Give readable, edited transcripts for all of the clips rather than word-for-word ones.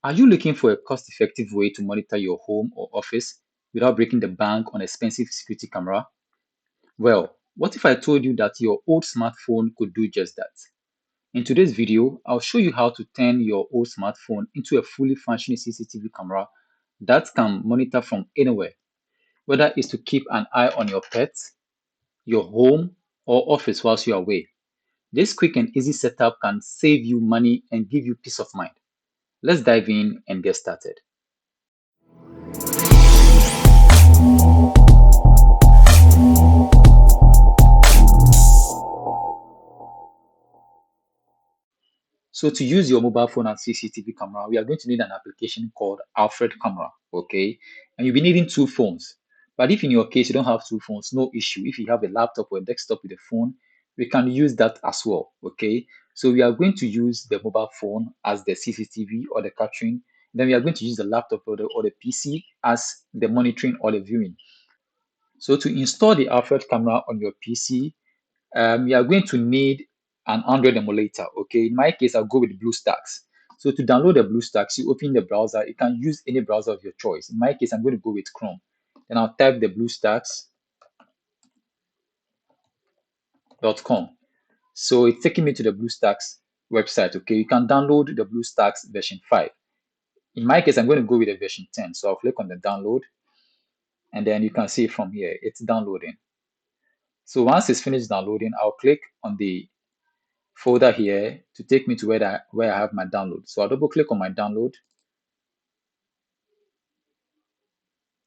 Are you looking for a cost-effective way to monitor your home or office without breaking the bank on expensive security camera? Well, what if I told you that your old smartphone could do just that? In today's video, I'll show you how to turn your old smartphone into a fully functioning CCTV camera that can monitor from anywhere, whether it's to keep an eye on your pets, your home, or office whilst you're away. This quick and easy setup can save you money and give you peace of mind. Let's dive in and get started. So to use your mobile phone as CCTV camera, we are going to need an application called Alfred camera, okay? And you'll be needing two phones. But if in your case you don't have two phones, no issue. If you have a laptop or a desktop with a phone, we can use that as well, okay? So we are going to use the mobile phone as the CCTV or the capturing. Then we are going to use the laptop or the PC as the monitoring or the viewing. So to install the Alfred camera on your PC, you are going to need an Android emulator. Okay, in my case, I'll go with BlueStacks. So to download the BlueStacks, you open the browser. You can use any browser of your choice. In my case, I'm going to go with Chrome. Then I'll type the BlueStacks.com. So it's taking me to the BlueStacks website. Okay, you can download the BlueStacks version 5. In my case, I'm going to go with the version 10. So I'll click on the download, and then you can see from here it's downloading. So once it's finished downloading, I'll click on the folder here to take me to where I have my download. So I'll double click on my download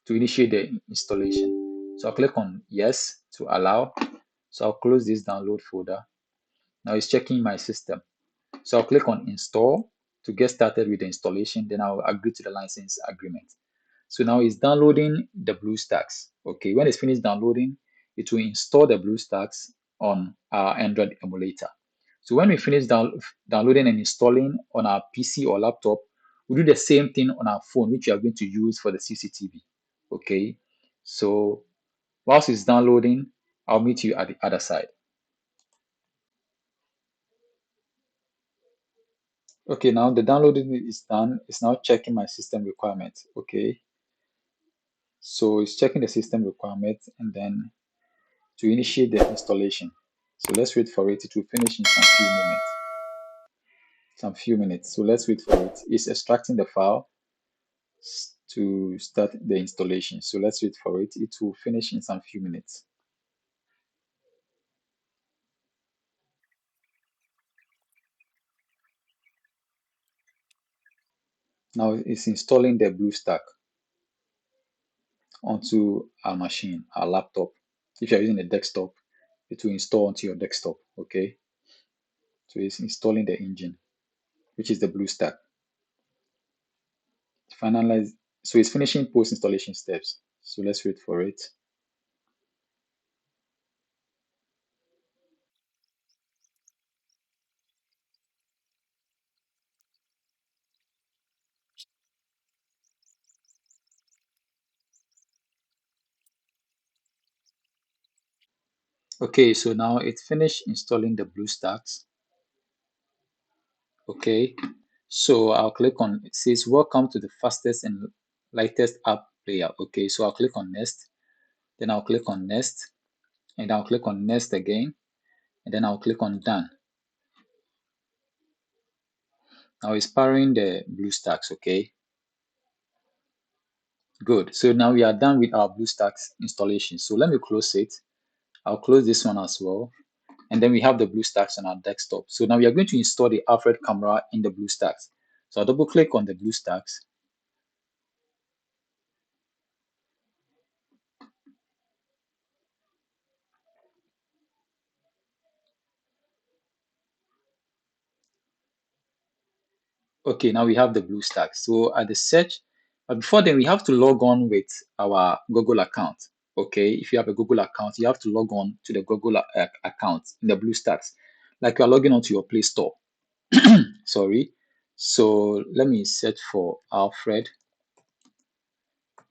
to initiate the installation. So I'll click on yes to allow. So I'll close this download folder. Now it's checking my system. So I'll click on install to get started with the installation. Then I'll agree to the license agreement. So now it's downloading the BlueStacks. Okay, when it's finished downloading, it will install the BlueStacks on our Android emulator. So when we finish downloading and installing on our PC or laptop, we do the same thing on our phone, which we are going to use for the CCTV. Okay, so whilst it's downloading, I'll meet you at the other side. Okay, now the downloading is done. It's now checking my system requirements. Okay, so it's checking the system requirements and then to initiate the installation. So let's wait for it. It will finish in some few minutes. So let's wait for it. It's extracting the file to start the installation. So let's wait for it. It will finish in some few minutes. Now it's installing the BlueStack onto our machine, our laptop. If you're using a desktop, it will install onto your desktop. Okay. So it's installing the engine, which is the BlueStack. Finalize. So it's finishing post installation steps. So let's wait for it. Okay, so now it's finished installing the BlueStacks. Okay, so I'll click on it says welcome to the fastest and lightest app player. Okay, so I'll click on next, then I'll click on next, and I'll click on next again, and then I'll click on done. Now it's powering the BlueStacks. Okay, good. So now we are done with our BlueStacks installation. So let me close it. I'll close this one as well. And then we have the BlueStacks on our desktop. So now we are going to install the Alfred camera in the BlueStacks. So I'll double click on the BlueStacks. Okay, now we have the BlueStacks. So at the search, but before then we have to log on with our Google account. Okay, if you have a Google account, you have to log on to the Google account in the BlueStacks, like you are logging onto your Play Store. Sorry. So let me search for Alfred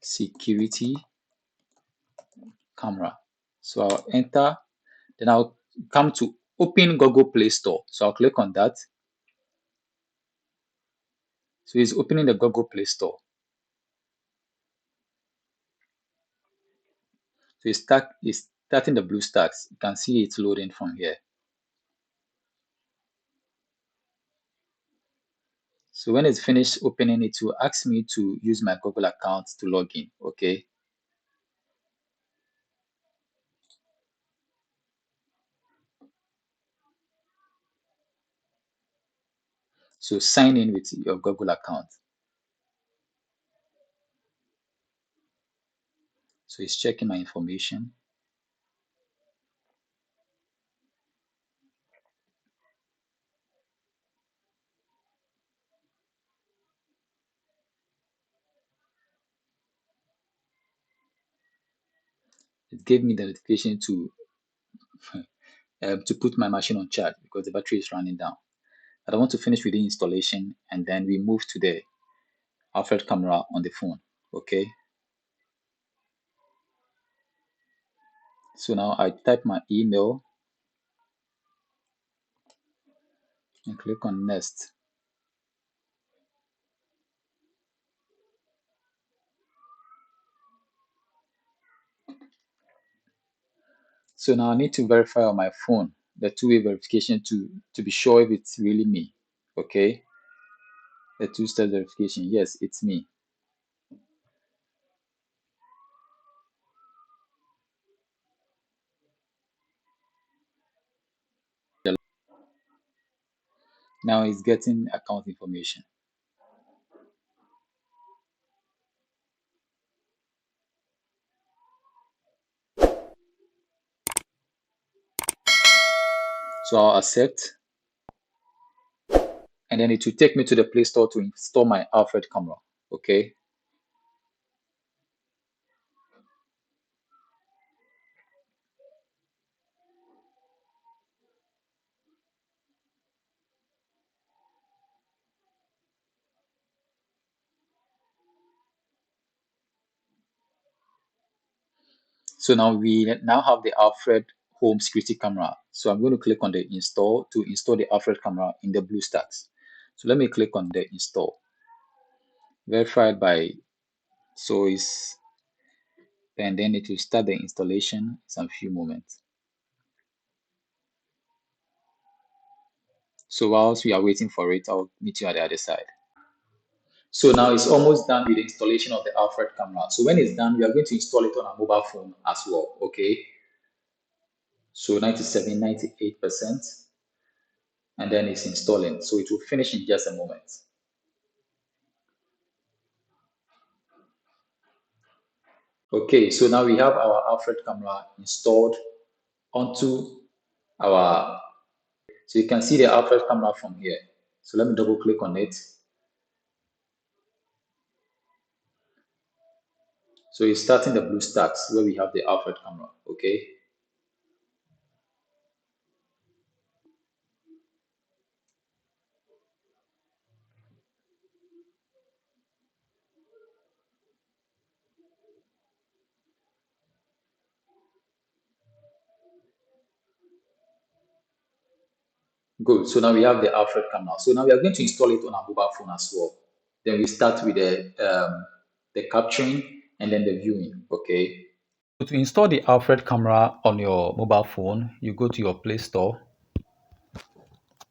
security camera. So I'll enter, then I'll come to open Google Play Store. So I'll click on that. So it's opening the Google Play Store. So it's starting the BlueStacks. You can see it's loading from here. So when it's finished opening, it will ask me to use my Google account to log in. Okay. So sign in with your Google account. So it's checking my information. It gave me the notification to put my machine on charge because the battery is running down. But I want to finish with the installation and then we move to the Alfred camera on the phone. Okay. So now I type my email and click on next. So now I need to verify on my phone the two-way verification to be sure if it's really me. Okay. The two-step verification. Yes, it's me. Now it's getting account information. So I'll accept and then it will take me to the Play Store to install my Alfred camera. Okay. So now we now have the Alfred home security camera. So I'm going to click on the install to install the Alfred camera in the BlueStacks. So let me click on the install. Verified by so is and then it will start the installation in some few moments. So whilst we are waiting for it, I'll meet you at the other side. So now it's almost done with the installation of the Alfred camera. So when it's done, we are going to install it on our mobile phone as well. Okay. So 97, 98%, and then it's installing. So it will finish in just a moment. Okay, so now we have our Alfred camera installed onto our, so you can see the Alfred camera from here. So let me double click on it. So it's starting the BlueStacks where we have the Alfred camera. Okay. Good. So now we have the Alfred camera. So now we are going to install it on our mobile phone as well. Then we start with the capturing and then the viewing. Okay. To install the Alfred camera on your mobile phone, you go to your Play Store.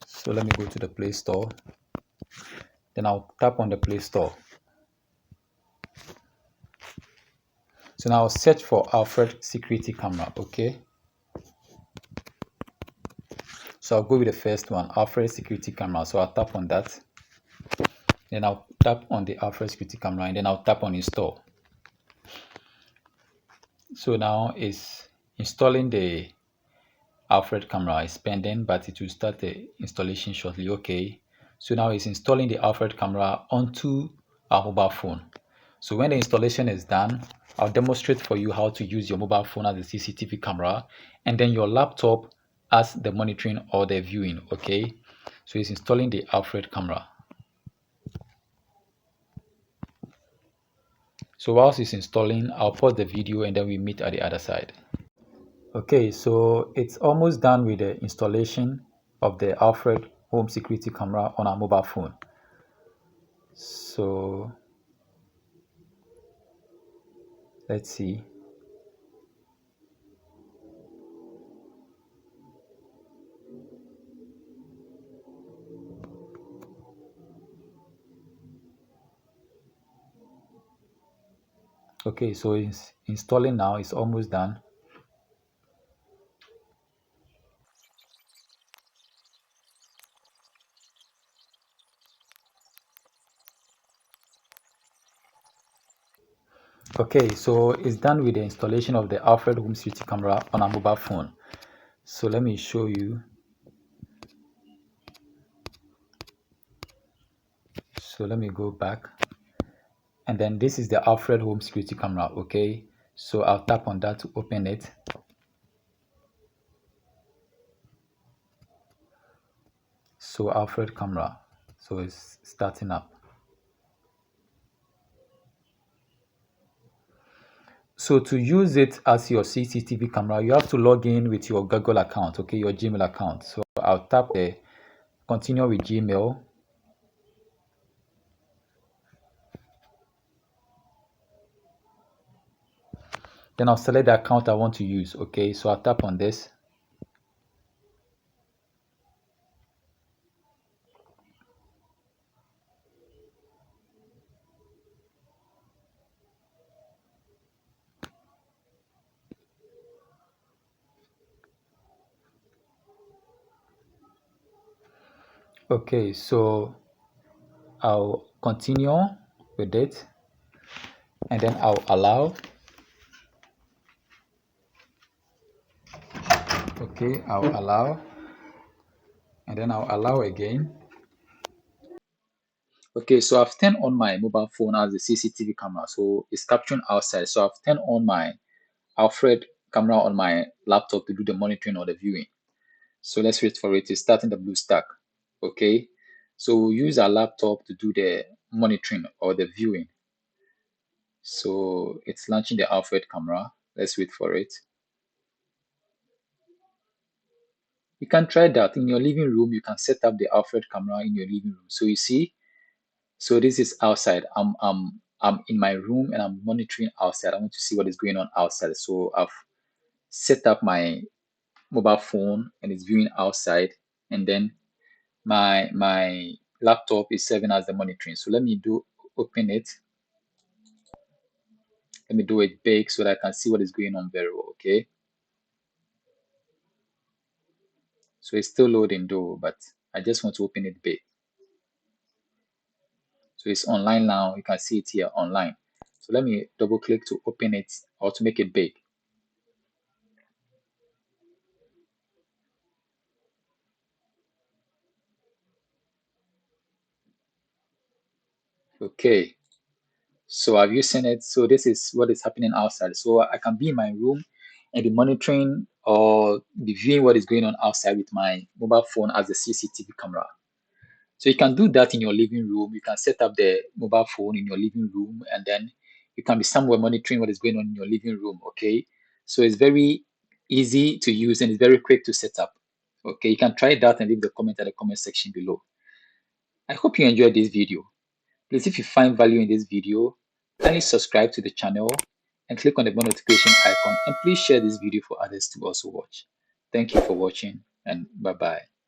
So let me go to the Play Store. Then I'll tap on the Play Store. So now I'll search for Alfred security camera. Okay. So I'll go with the first one, Alfred security camera. So I'll tap on that. Then I'll tap on the Alfred security camera and then I'll tap on install. So now it's installing the Alfred camera. Is pending, but it will start the installation shortly. Okay. So now it's installing the Alfred camera onto our mobile phone. So when the installation is done, I'll demonstrate for you how to use your mobile phone as a CCTV camera and then your laptop as the monitoring or the viewing. Okay. So it's installing the Alfred camera. So whilst it's installing, I'll pause the video and then we meet at the other side. Okay, so it's almost done with the installation of the Alfred home security camera on our mobile phone. So let's see. Okay, so it's installing now. It's almost done. Okay, so it's done with the installation of the Alfred home security camera on a mobile phone. So let me show you. So let me go back. And then this is the Alfred home security camera. Okay, so I'll tap on that to open it. So Alfred camera. So it's starting up. So to use it as your CCTV camera, you have to log in with your Google account, okay, your Gmail account. So I'll tap the continue with Gmail. Then I'll select the account I want to use, okay. So I'll tap on this. Okay, so I'll continue with it and then I'll allow. Okay, I'll allow and then I'll allow again. Okay, so I've turned on my mobile phone as the CCTV camera, so it's capturing outside. So I've turned on my Alfred camera on my laptop to do the monitoring or the viewing. So let's wait for it to start in the BlueStack. Okay, so we'll use our laptop to do the monitoring or the viewing. So it's launching the Alfred camera. Let's wait for it. You can try that in your living room. You can set up the Alfred camera in your living room. So you see, so this is outside. I'm in my room and I'm monitoring outside. I want to see what is going on outside. So I've set up my mobile phone and it's viewing outside, and then my laptop is serving as the monitoring. So let me do open it. Let me do it big so that I can see what is going on very well. Okay. So it's still loading though, but I just want to open it big. So it's online now. You can see it here online. So let me double click to open it or to make it big. Okay. So have you seen it? So this is what is happening outside. So I can be in my room and be monitoring or be viewing what is going on outside with my mobile phone as a CCTV camera. So you can do that in your living room. You can set up the mobile phone in your living room, and then you can be somewhere monitoring what is going on in your living room. Okay. So it's very easy to use and it's very quick to set up. Okay. You can try that and leave the comment at the comment section below. I hope you enjoyed this video. Please, if you find value in this video, kindly subscribe to the channel and click on the bell notification icon, and please share this video for others to also watch. Thank you for watching, and bye bye.